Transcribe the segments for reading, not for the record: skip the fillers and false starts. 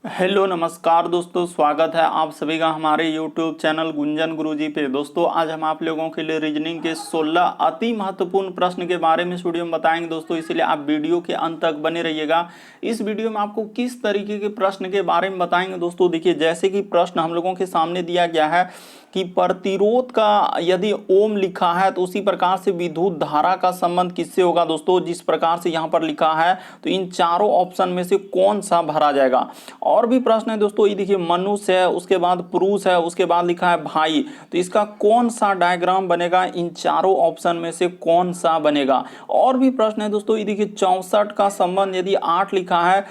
Hello नमस्कार दोस्तों, स्वागत है आप सभी का हमारे यूट्यूब चैनल गुंजन गुरुजी पे। दोस्तों आज हम आप लोगों के लिए रीजनिंग के 16 अति महत्वपूर्ण प्रश्न के बारे में इस वीडियो में बताएंगे दोस्तों, इसलिए आप वीडियो के अंत तक बने रहिएगा। इस वीडियो में आपको किस तरीके के प्रश्न के बारे में बताएंगे दोस्तों, देखिए जैसे कि प्रश्न हम लोगों के सामने दिया गया है कि प्रतिरोध का यदि ओम लिखा है तो उसी प्रकार से विद्युत धारा का संबंध किससे होगा दोस्तों, जिस प्रकार से यहाँ पर लिखा है तो इन चारों ऑप्शन में से कौन सा भरा जाएगा। और भी प्रश्न है दोस्तों, ये देखिए मनुष्य है, उसके बाद पुरुष है, उसके बाद लिखा है भाई, तो इसका कौन सा डायग्राम बनेगा, इन चारों ऑप्शन में से कौन सा बनेगा। और भी प्रश्न है दोस्तों, ये देखिए 64 का संबंध यदि 8 लिखा है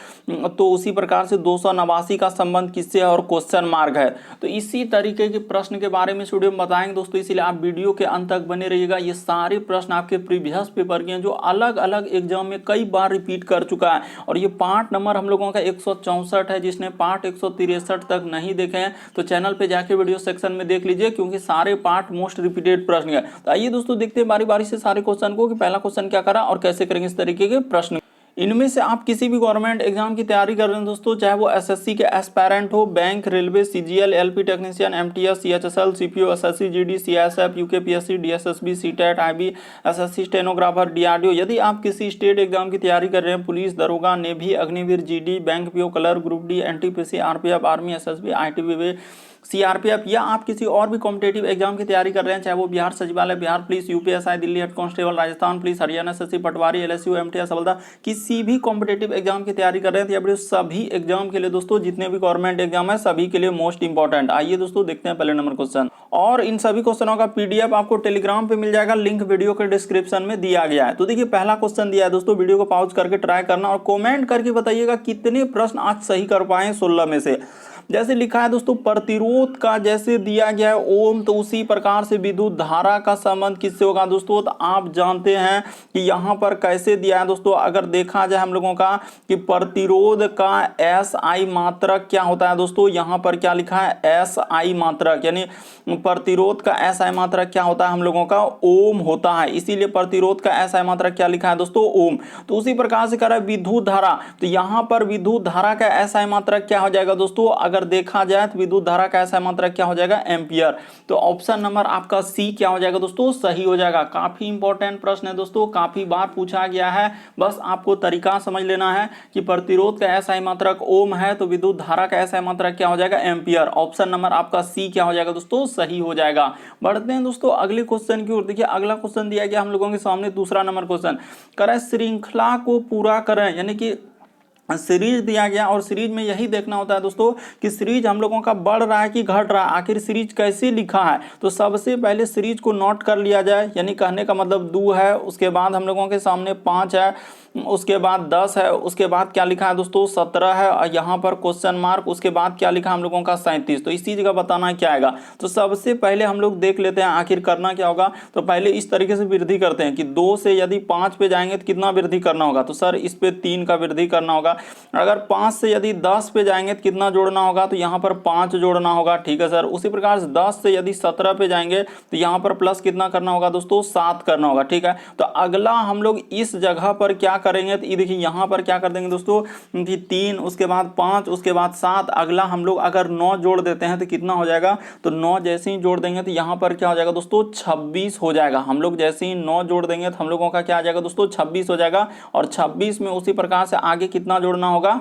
तो उसी प्रकार से 289 का संबंध किससे है और क्वेश्चन मार्क है। तो इसी तरीके के प्रश्न के बारे में इस वीडियो में बताएंगे दोस्तों, इसीलिए आप वीडियो के अंत तक बने रहिएगा। ये सारे प्रश्न आपके प्रीवियस पेपर के हैं जो अलग अलग एग्जाम में कई बार रिपीट कर चुका है, और ये पार्ट नंबर हम लोगों का 164 है। जिसने पार्ट 163 तक नहीं देखे हैं तो चैनल पे जाके वीडियो सेक्शन में देख लीजिए, क्योंकि सारे पार्ट मोस्ट रिपीटेड प्रश्न है। तो आइए दोस्तों देखते हैं बारी बारी से सारे क्वेश्चन को कि पहला क्वेश्चन क्या करा और कैसे करेंगे इस तरीके के प्रश्न। इनमें से आप किसी भी गवर्नमेंट एग्जाम की तैयारी कर रहे हैं दोस्तों, चाहे वो एसएससी के एस्पायरेंट हो, bank, railway, CGL, LP technician, MTS, CHSL, CPO, SSC, GD, CSF, UKPSC, DSSB, CTET, IB, SSC stenographer, DRDO. यदि आप किसी स्टेट एग्जाम की तैयारी कर रहे हैं, पुलिस, दरोगा, navy, Agniveer, GD, bank PO, clerk, group D, NTPC, RPF, army, SSB, ITBP, CRPF, या आप किसी और भी कॉम्पिटेटिव एग्जाम की तैयारी कर रहे हैं, चाहे वो Bihar Sachivalaya, Bihar police, UPSI, Delhi head constable, Rajasthan police, Haryana SSC, Patwari, LSU, MTS, Havaldar, किसी भी कॉम्पिटेटिव एग्जाम की तैयारी कर रहे हैं तो सभी एग्जाम के लिए दोस्तों, जितने भी गवर्नमेंट एग्जाम है सभी के लिए मोस्ट इंपॉर्टेंट। आइए दोस्तों देखते हैं पहले नंबर क्वेश्चन, और इन सभी क्वेश्चनों का पीडीएफ आपको टेलीग्राम पे मिल जाएगा, लिंक वीडियो के डिस्क्रिप्शन में दिया गया है। तो देखिए पहला क्वेश्चन दिया है दोस्तों, वीडियो को पॉज करके ट्राई करना और कमेंट करके बताइएगा कितने प्रश्न आज सही कर पाए 16 में से। जैसे लिखा है दोस्तों, प्रतिरोध का जैसे दिया गया है ओम, तो उसी प्रकार से विद्युत धारा का संबंध किससे होगा दोस्तों। तो आप जानते हैं कि यहाँ पर कैसे दिया है दोस्तों, अगर देखा जाए हम लोगों का कि प्रतिरोध का एस आई मात्रक क्या होता है दोस्तों, यहाँ पर क्या लिखा है एस आई मात्रक, यानी प्रतिरोध का एस आई मात्रक क्या होता है हम लोगों का ओम होता है, इसीलिए प्रतिरोध का एस आई मात्रक क्या लिखा है दोस्तों ओम। तो उसी प्रकार से कह रहा है विद्युत धारा, तो यहाँ पर विद्युत धारा का एस आई मात्रक क्या हो जाएगा दोस्तों, अगर देखा जाए तो विद्युत धारा का ऐसा मात्रक क्या हो जाएगा एम्पियर। तो ऑप्शन नंबर आपका सी क्या हो जाएगा दोस्तों, सही हो जाएगा। काफी इंपॉर्टेंट प्रश्न है दोस्तों, काफी बार पूछा गया है, बस आपको तरीका समझ लेना है कि प्रतिरोध का ऐसा मात्रक ओम है तो विद्युत धारा का ऐसा मात्रक क्या हो जाएगा एम्पियर। ऑप्शन नंबर आपका सी क्या हो जाएगा दोस्तों, सही हो जाएगा। बढ़ते हैं दोस्तों अगले क्वेश्चन की ओर। देखिए अगला क्वेश्चन दिया गया हम लोगों के सामने, दूसरा नंबर क्वेश्चन करें श्रृंखला को पूरा करें, यानी कि सीरीज दिया गया, और सीरीज में यही देखना होता है दोस्तों कि सीरीज हम लोगों का बढ़ रहा है कि घट रहा है, आखिर सीरीज कैसे लिखा है। तो सबसे पहले सीरीज को नोट कर लिया जाए, यानी कहने का मतलब 2 है, उसके बाद हम लोगों के सामने 5 है, उसके बाद 10 है, उसके बाद क्या लिखा है दोस्तों 17 है, और यहाँ पर क्वेश्चन मार्क, उसके बाद क्या लिखा हम लोगों का 37। तो इसी जगह बताना क्या आएगा। तो सबसे पहले हम लोग देख लेते हैं आखिर करना क्या होगा। तो पहले इस तरीके से वृद्धि करते हैं कि 2 से यदि 5 पे जाएंगे तो कितना वृद्धि करना होगा, तो सर इस पे 3 का वृद्धि करना होगा। अगर 5 से यदि 10 पे जाएंगे तो कितना जोड़ना होगा, तो यहाँ पर 5 जोड़ना होगा, ठीक है सर। उसी प्रकार से 10 से यदि 17 पे जाएंगे तो यहाँ पर प्लस कितना करना होगा दोस्तों 7 करना होगा, ठीक है। तो अगला हम लोग इस जगह पर क्या करेंगे, तो ये देखिए यहाँ पर क्या कर देंगे दोस्तों कि 3, उसके बाद 5, उसके बाद 7, अगला हम लोग अगर 9 जोड़ देते हैं तो कितना हो जाएगा, तो 9 जैसे ही जोड़ देंगे तो यहाँ पर क्या हो जाएगा दोस्तों 26 हो जाएगा। हम लोग जैसे ही 9 जोड़ देंगे तो हम लोगों का क्या आ जाएगा दोस्तों 26 हो जाएगा, और 26 में उसी प्रकार से आगे कितना जोड़ना होगा,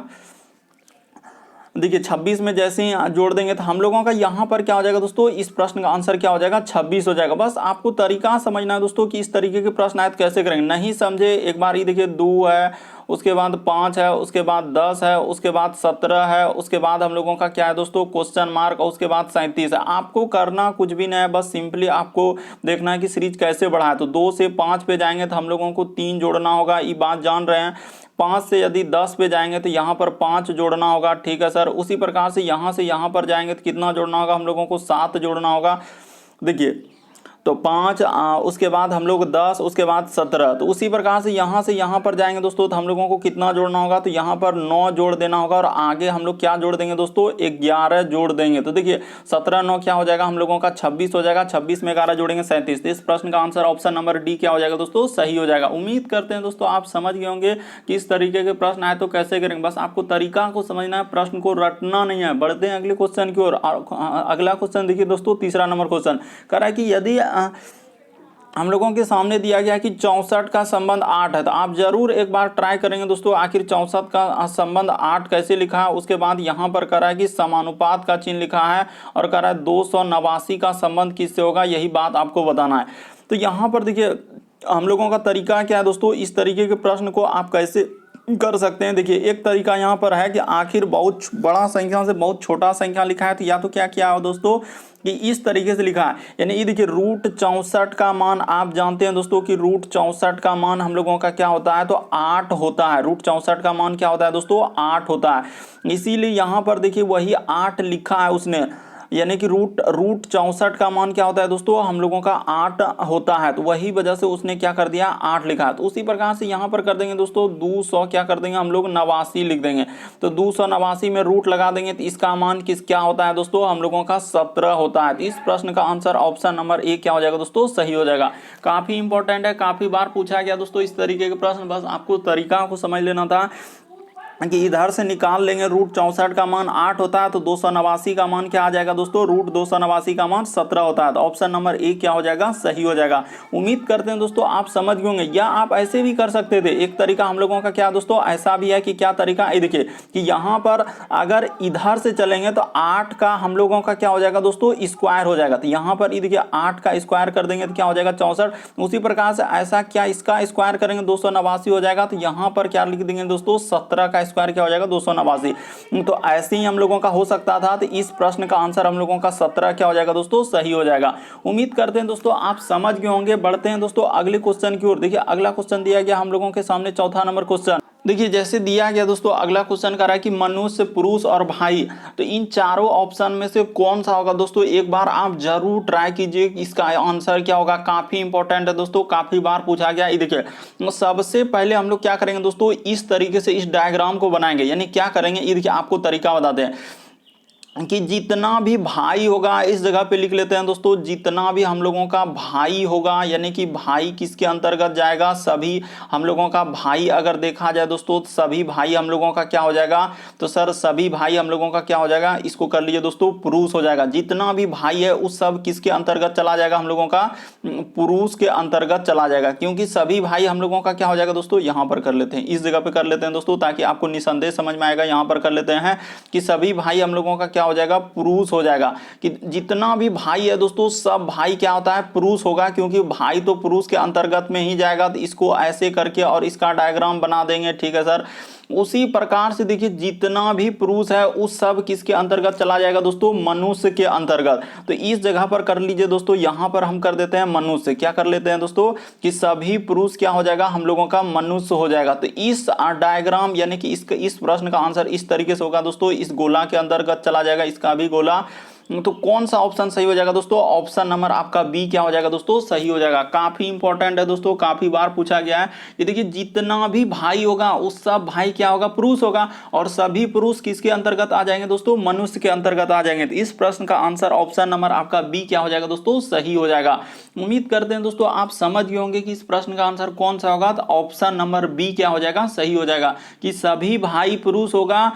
देखिए 26 में जैसे ही जोड़ देंगे तो हम लोगों का यहाँ पर क्या हो जाएगा दोस्तों, इस प्रश्न का आंसर क्या हो जाएगा 26 हो जाएगा। बस आपको तरीका समझना है दोस्तों कि इस तरीके के प्रश्न आए तो कैसे करेंगे। नहीं समझे एक बार, ये देखिए 2 है, उसके बाद 5 है, उसके बाद 10 है, उसके बाद 17 है, उसके बाद हम लोगों का क्या है दोस्तों क्वेश्चन मार्क, और उसके बाद 37 है। आपको करना कुछ भी नहीं है, बस सिंपली आपको देखना है कि सीरीज कैसे बढ़ा है। तो 2 से 5 पे जाएंगे तो हम लोगों को 3 जोड़ना होगा, ये बात जान रहे हैं। 5 से यदि 10 पे जाएंगे तो यहाँ पर 5 जोड़ना होगा, ठीक है सर। उसी प्रकार से यहाँ पर जाएंगे तो कितना जोड़ना होगा हम लोगों को 7 जोड़ना होगा। देखिए तो 5, उसके बाद हम लोग 10, उसके बाद 17। तो उसी प्रकार से यहाँ पर जाएंगे दोस्तों, तो हम लोगों को कितना जोड़ना होगा, तो यहाँ पर 9 जोड़ देना होगा और आगे हम लोग क्या जोड़ देंगे दोस्तों, 11 जोड़ देंगे। तो देखिए 17 9 क्या हो जाएगा हम लोगों का 26 हो जाएगा, 26 में 11 जोड़ेंगे 37। इस प्रश्न का आंसर ऑप्शन नंबर डी क्या हो जाएगा दोस्तों, सही हो जाएगा। उम्मीद करते हैं दोस्तों आप समझ गए होंगे कि इस तरीके के प्रश्न आए तो कैसे करेंगे। बस आपको तरीका को समझना है, प्रश्न को रटना नहीं है। बढ़ते हैं अगले क्वेश्चन की ओर। अगला क्वेश्चन देखिए दोस्तों, तीसरा नंबर क्वेश्चन कह रहा है कि यदि हम लोगों के सामने दिया गया कि 64 का संबंध 8 है, तो आप जरूर एक बार ट्राई करेंगे दोस्तों आखिर 64 का संबंध 8 कैसे लिखा है। उसके बाद यहाँ पर कह रहा है कि समानुपात का चिन्ह लिखा है और कह रहा है 289 का संबंध किससे होगा, यही बात आपको बताना है। तो यहाँ पर देखिए हम लोगों का तरीका क्या है दोस्तों, इस तरीके के प्रश्न को आप कैसे कर सकते हैं। देखिए एक तरीका यहाँ पर है कि आखिर बहुत बड़ा संख्या से बहुत छोटा संख्या लिखा है, तो या तो क्या किया हो दोस्तों कि इस तरीके से लिखा है, यानी ये देखिए √64 का मान आप जानते हैं दोस्तों कि √64 का मान हम लोगों का क्या होता है, तो 8 होता है। √64 का मान क्या होता है दोस्तों, 8 होता है। इसीलिए यहाँ पर देखिए वही 8 लिखा है उसने, यानी कि √64 का मान क्या होता है दोस्तों, हम लोगों का 8 होता है। तो वही वजह से उसने क्या कर दिया, 8 लिखा है। तो उसी प्रकार से यहाँ पर कर देंगे दोस्तों 200 क्या कर देंगे हम लोग 89 लिख देंगे। तो 289 में रूट लगा देंगे तो इसका मान क्या होता है दोस्तों, हम लोगों का 17 होता है। तो इस प्रश्न का आंसर ऑप्शन नंबर ए क्या हो जाएगा दोस्तों, सही हो जाएगा। काफी इंपॉर्टेंट है, काफी बार पूछा गया दोस्तों इस तरीके के प्रश्न। बस आपको तरीका को समझ लेना था कि इधर से निकाल लेंगे √64 का मान 8 होता है, तो 289 का मान क्या आ जाएगा दोस्तों, √289 का मान 17 होता है। तो ऑप्शन नंबर ए क्या हो जाएगा, सही हो जाएगा। उम्मीद करते हैं दोस्तों आप समझ गए होंगे। या आप ऐसे भी कर सकते थे, एक तरीका हम लोगों का क्या दोस्तों ऐसा भी है कि क्या तरीका, ये देखिए कि यहाँ पर अगर इधर से चलेंगे तो 8 का हम लोगों का क्या हो जाएगा दोस्तों, स्क्वायर हो जाएगा। तो यहाँ पर ये देखिए 8 का स्क्वायर कर देंगे तो क्या हो जाएगा 64। उसी प्रकार से ऐसा क्या इसका स्क्वायर करेंगे 289 हो जाएगा। तो यहाँ पर क्या लिख देंगे दोस्तों, 17 का स्क्वायर क्या हो जाएगा 289। तो ऐसे ही हम लोगों का हो सकता था। तो इस प्रश्न का आंसर हम लोगों का 17 क्या हो जाएगा दोस्तों, सही हो जाएगा। उम्मीद करते हैं दोस्तों आप समझ गए होंगे। बढ़ते हैं दोस्तों अगले क्वेश्चन की ओर। देखिए अगला क्वेश्चन दिया गया हम लोगों के सामने, चौथा नंबर क्वेश्चन। देखिए जैसे दिया गया दोस्तों अगला क्वेश्चन कर रहा है कि मनुष्य, पुरुष और भाई, तो इन चारों ऑप्शन में से कौन सा होगा दोस्तों, एक बार आप जरूर ट्राई कीजिए इसका आंसर क्या होगा। काफी इंपॉर्टेंट है दोस्तों, काफी बार पूछा गया। ये देखिए सबसे पहले हम लोग क्या करेंगे दोस्तों, इस तरीके से इस डायग्राम को बनाएंगे। यानी क्या करेंगे, ये देखिए आपको तरीका बताते हैं कि जितना भी भाई होगा, इस जगह पे लिख लेते हैं दोस्तों, जितना भी हम लोगों का भाई होगा, यानी कि भाई किसके अंतर्गत जाएगा, सभी हम लोगों का भाई अगर देखा जाए दोस्तों, सभी भाई हम लोगों का क्या हो जाएगा, तो सर सभी भाई हम लोगों का क्या हो जाएगा, इसको कर लीजिए दोस्तों पुरुष हो जाएगा। जितना भी भाई है उस सब किसके अंतर्गत चला जाएगा, हम लोगों का पुरुष के अंतर्गत चला जाएगा। क्योंकि सभी भाई हम लोगों का क्या हो जाएगा दोस्तों, यहाँ पर कर लेते हैं, इस जगह पे कर लेते हैं दोस्तों, ताकि आपको निसंदेह समझ में आएगा। यहाँ पर कर लेते हैं कि सभी भाई हम लोगों का क्या हो जाएगा, पुरुष हो जाएगा। कि जितना भी भाई है दोस्तों, सब भाई क्या होता है, पुरुष होगा। क्योंकि भाई तो पुरुष के अंतर्गत में ही जाएगा। तो इसको ऐसे करके और इसका डायग्राम बना देंगे, ठीक है सर। उसी प्रकार से देखिए जितना भी पुरुष है उस सब किसके अंतर्गत चला जाएगा दोस्तों, मनुष्य के अंतर्गत। तो इस जगह पर कर लीजिए दोस्तों, यहां पर हम कर देते हैं मनुष्य। क्या कर लेते हैं दोस्तों कि सभी पुरुष क्या हो जाएगा, हम लोगों का मनुष्य हो जाएगा। तो इस डायग्राम यानी कि इस प्रश्न का आंसर इस तरीके से होगा दोस्तों, इस गोला के अंतर्गत चला जाएगा, इसका भी गोला। तो कौन सा ऑप्शन सही हो जाएगा दोस्तों, ऑप्शन नंबर आपका बी क्या हो जाएगा दोस्तों, सही हो जाएगा। काफी इंपॉर्टेंट है दोस्तों, काफी बार पूछा गया है। ये देखिए जितना भी भाई होगा उस सब भाई क्या होगा, पुरुष होगा। और सभी पुरुष किसके अंतर्गत आ जाएंगे दोस्तों, मनुष्य के अंतर्गत आ जाएंगे। तो इस प्रश्न का आंसर ऑप्शन नंबर आपका बी क्या हो जाएगा दोस्तों, सही हो जाएगा। उम्मीद करते हैं दोस्तों आप समझ गए होंगे कि इस प्रश्न का आंसर कौन सा होगा। तो ऑप्शन नंबर बी क्या हो जाएगा, सही हो जाएगा। कि सभी भाई पुरुष होगा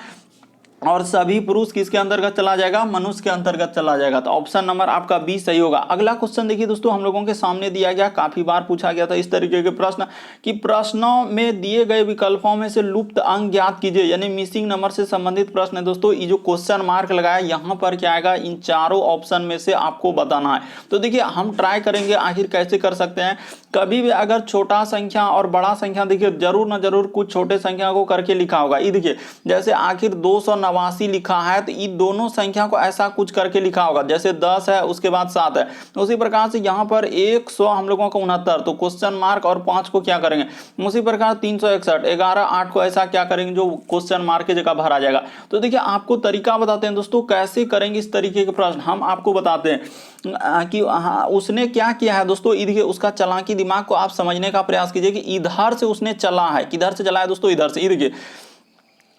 और सभी पुरुष किसके अंतर्गत चला जाएगा, मनुष्य के अंतर्गत चला जाएगा। तो ऑप्शन नंबर आपका बी सही होगा। अगला क्वेश्चन देखिए दोस्तों हम लोगों के सामने दिया गया, काफी बार पूछा गया था इस तरीके के प्रश्न कि प्रश्नों में दिए गए विकल्पों में से लुप्त अंक ज्ञात कीजिए। यानी मिसिंग नंबर से संबंधित प्रश्न है दोस्तों। ये जो क्वेश्चन मार्क लगाया यहाँ पर क्या आएगा, इन चारों ऑप्शन में से आपको बताना है। तो देखिए हम ट्राई करेंगे आखिर कैसे कर सकते हैं। कभी भी अगर छोटा संख्या और बड़ा संख्या, देखिए जरूर ना जरूर कुछ छोटे संख्या को करके लिखा होगा। ये देखिए जैसे आखिर 289 89 लिखा है तो इन दोनों संख्या को ऐसा कुछ करके लिखा होगा, जैसे 10 है उसके बाद 7 है। उसी प्रकार से यहाँ पर 100 हम लोगों का 69, तो क्वेश्चन मार्क और 5 को क्या करेंगे, उसी प्रकार 361, 11, 8 को ऐसा क्या करेंगे जो क्वेश्चन मार्क की जगह भरा जाएगा। तो देखिए आपको तरीका बताते हैं दोस्तों कैसे करेंगे इस तरीके के प्रश्न, हम आपको बताते हैं कि उसने क्या किया है दोस्तों। देखिए उसका चालाकी दिमाग को आप समझने का प्रयास कीजिए कि इधर से उसने चला है, किधर से चला है दोस्तों, इधर से। देखिए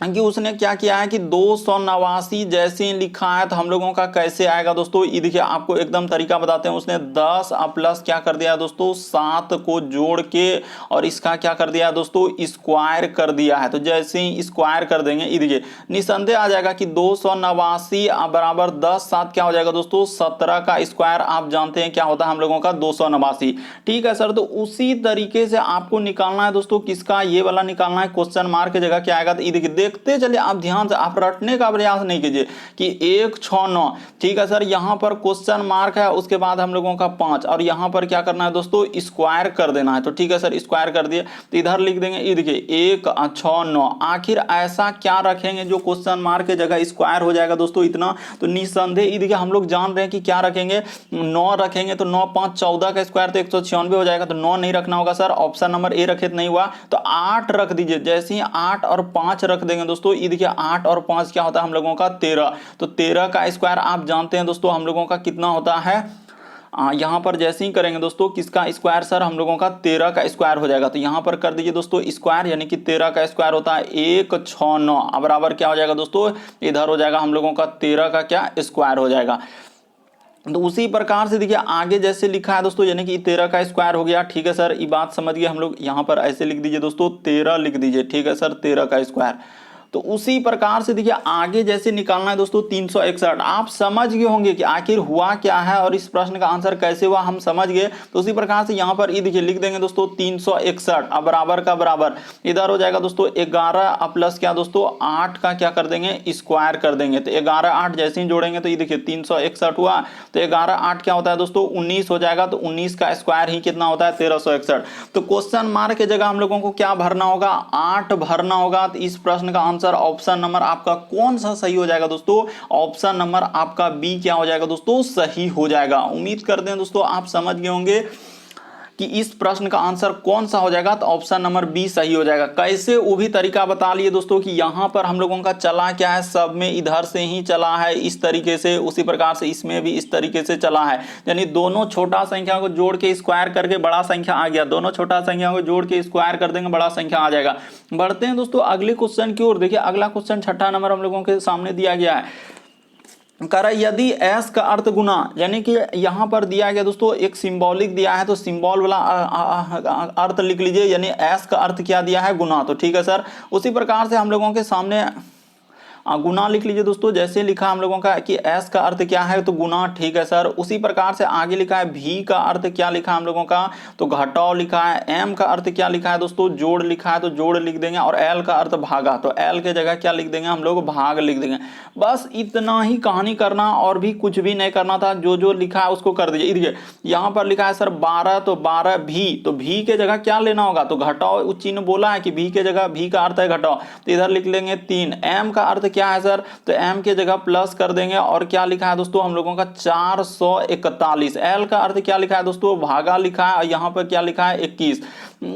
कि उसने क्या किया है कि 289 जैसे लिखा है तो हम लोगों का कैसे आएगा दोस्तों। ये देखिए आपको एकदम तरीका बताते हैं, उसने 10 प्लस क्या कर दिया दोस्तों 7 को जोड़ के और इसका क्या कर दिया दोस्तों स्क्वायर कर दिया है। तो जैसे ही स्क्वायर कर देंगे ये देखिए निसंदेह आ जाएगा कि 289 बराबर 10 7 क्या हो जाएगा दोस्तों 17 का स्क्वायर आप जानते हैं क्या होता है हम लोगों का 289। ठीक है सर, तो उसी तरीके से आपको निकालना है दोस्तों किसका, ये वाला निकालना है क्वेश्चन मार्क की जगह क्या आएगा। तो ये देखिए देखते चलिए आप ध्यान से, आप रटने का प्रयास नहीं कीजिए कि 169। ठीक है सर, यहां पर क्वेश्चन मार्क है उसके बाद हम लोगों का 5 और यहां पर क्या करना है दोस्तों स्क्वायर कर देना है। तो ठीक है सर स्क्वायर कर दिए तो इधर लिख देंगे ये देखिए 169। आखिर ऐसा क्या रखेंगे जो क्वेश्चन मार्क की जगह स्क्वायर हो जाएगा दोस्तों इतना। तो निसंदेह ये देखिए हम लोग जान रहे हैं कि क्या रखेंगे 9 रखेंगे, तो 9 5 14 का स्क्वायर तो 196 हो जाएगा। तो 9 नहीं रखना होगा सर, ऑप्शन नंबर ए रखे तो नहीं हुआ, तो 8 रख दीजिए। जैसे ही 8 और 5 रख देंगे दोस्तों ये देखिए 8 और 5 क्या होता है हम लोगों का 13। तो 13 का स्क्वायर आप जानते हैं दोस्तों हम लोगों का कितना होता है, यहां पर जैसे ही करेंगे दोस्तों किसका स्क्वायर सर हम लोगों का 13 का स्क्वायर हो जाएगा। तो यहां पर कर दीजिए दोस्तों स्क्वायर, यानी कि 13 का स्क्वायर होता है 169 बराबर क्या हो जाएगा दोस्तों इधर हो जाएगा हम लोगों का 13 का क्या स्क्वायर हो जाएगा। तो उसी प्रकार से देखिए आगे जैसे लिखा है दोस्तों यानी कि 13 का स्क्वायर हो गया। ठीक है सर, ये बात समझ गए हम लोग, यहां पर ऐसे लिख दीजिए दोस्तों 13 लिख दीजिए। ठीक है सर 13 का स्क्वायर। तो उसी प्रकार से देखिए आगे जैसे निकालना है दोस्तों 361। आप समझ गए होंगे कि आखिर हुआ क्या है और इस प्रश्न का आंसर कैसे हुआ, हम समझ गए। तो उसी प्रकार से यहां पर ये देखिए लिख देंगे दोस्तों 361 अब बराबर का बराबर इधर हो जाएगा दोस्तों 11 प्लस क्या दोस्तों 8 का क्या कर देंगे स्क्वायर कर देंगे। तो 11 8 जैसे ही जोड़ेंगे तो ये देखिए 361 हुआ, तो 11 8 क्या होता है दोस्तों 19 हो जाएगा। तो 19 का स्क्वायर ही कितना होता है 1361। तो क्वेश्चन मार्क की जगह हम लोगों को क्या भरना होगा 8 भरना होगा। तो इस प्रश्न का ऑप्शन नंबर आपका कौन सा सही हो जाएगा दोस्तों, ऑप्शन नंबर आपका बी क्या हो जाएगा दोस्तों सही हो जाएगा। उम्मीद करते हैं दोस्तों आप समझ गए होंगे कि इस प्रश्न का आंसर कौन सा हो जाएगा। तो ऑप्शन नंबर बी सही हो जाएगा। कैसे वो भी तरीका बता लिए दोस्तों कि यहां पर हम लोगों का चला क्या है, सब में इधर से ही चला है इस तरीके से, उसी प्रकार से इसमें भी इस तरीके से चला है। यानी दोनों छोटा संख्या को जोड़ के स्क्वायर करके बड़ा संख्या आ गया, दोनों छोटा संख्या को जोड़ के स्क्वायर कर देंगे बड़ा संख्या आ जाएगा। बढ़ते हैं दोस्तों अगले क्वेश्चन की ओर। देखिए अगला क्वेश्चन 6ठा नंबर हम लोगों के सामने दिया गया है। कह रहा यदि एस का अर्थ गुना, यानी कि यहां पर दिया गया दोस्तों एक सिंबॉलिक दिया है तो सिंबल वाला अर्थ लिख लीजिए, यानी एस का अर्थ क्या दिया है गुना। तो ठीक है सर, उसी प्रकार से हम लोगों के सामने गुना लिख लीजिए दोस्तों। जैसे लिखा हम लोगों का कि एस का अर्थ क्या है तो गुना। ठीक है सर, उसी प्रकार से आगे लिखा है भी का अर्थ क्या लिखा हम लोगों का तो घटाव लिखा है। एम का अर्थ क्या लिखा है दोस्तों जोड़ लिखा है तो जोड़ लिख देंगे। और एल का अर्थ भागा, तो एल के जगह क्या लिख देंगे हम लोग भाग लिख देंगे। बस इतना ही कहानी करना और भी कुछ भी नहीं करना था, जो जो लिखा है उसको कर दीजिए। देखिए यहाँ पर लिखा है सर 12, तो 12 भी, तो भी के जगह क्या लेना होगा तो घटाव चिन्ह बोला है कि भी के जगह भी का अर्थ है घटाव, तो इधर लिख लेंगे 3। एम का अर्थ क्या है सर तो एम के जगह प्लस कर देंगे और क्या लिखा है दोस्तों हम लोगों का 441। एल का अर्थ क्या लिखा है दोस्तों भागा लिखा है और यहां पर क्या लिखा है 21।